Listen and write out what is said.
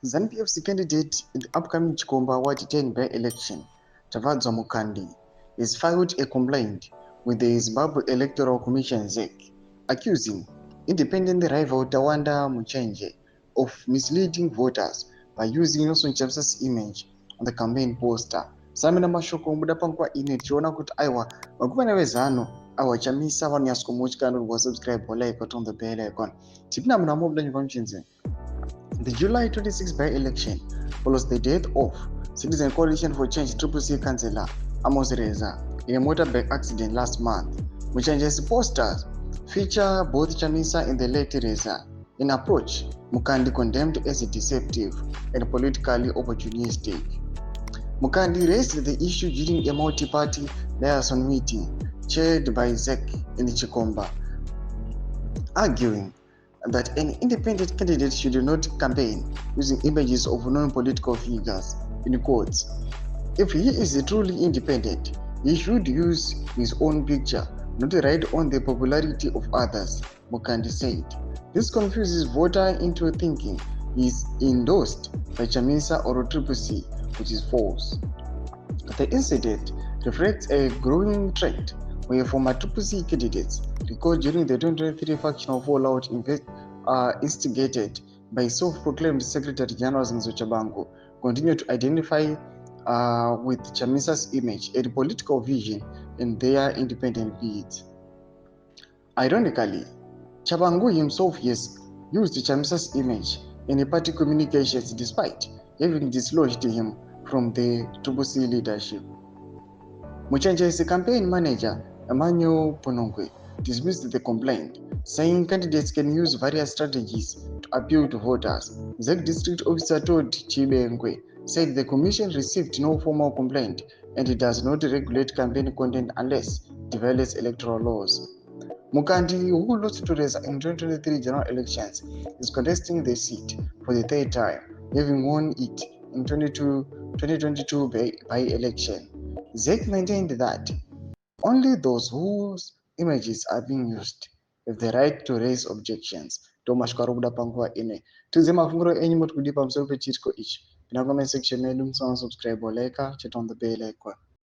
ZANU-PF's candidate in the upcoming Chikomba Ward 10 by-election, Tavadzo Mukandi, has filed a complaint with the Zimbabwe Electoral Commission (ZEC), accusing independent rival Tawanda Muchenje of misleading voters by using Nelson Chamsa's image on the campaign poster. Samina mashoko muda pankwa ine tiona kuti aiwa vakomana vezano awa chamisa vanonyatsomutyana subscribe like on the bell icon. Tipina muna mobuda nyika mchinzi. The July 26 by-election follows the death of Citizen Coalition for Change CCC councillor Amos Reza in a motorbike accident last month. Muchenje's posters feature both Chamisa and the late Reza. In approach, Mukandi condemned as deceptive and politically opportunistic. Mukandi raised the issue during a multi-party liaison meeting chaired by ZEC in Chikomba, arguing that an independent candidate should not campaign using images of non-political figures, in quotes. If he is truly independent, he should use his own picture, not ride on the popularity of others, Mukandi said. This confuses voters into thinking he is endorsed by Chamisa or CCC, which is false. The incident reflects a growing trend where former CCC candidates recalled during the 2023 factional fallout instigated by self-proclaimed Secretary General Zinzo Chabangu continue to identify with Chamisa's image and political vision in their independent bids. Ironically, Chabangu himself has used Chamisa's image in party communications despite having dislodged him from the CCC leadership. Muchenje's campaign manager, Emmanuel Ponongwe, dismissed the complaint, saying candidates can use various strategies to appeal to voters. ZEC District Officer Todd Chibengwe said the commission received no formal complaint and it does not regulate campaign content unless it violates electoral laws. Mukandi, who lost to Reza in 2023 general elections, is contesting the seat for the third time, having won it in 2022 by-election. ZEC maintained that only those whose images are being used have the right to raise objections. Thomas Karubuda Pankwa ine. Tuze mafunguro enyi motu kudipa msepe chitko ichi. Pina comment section medu msana subscribe or like, chat on the bell icon.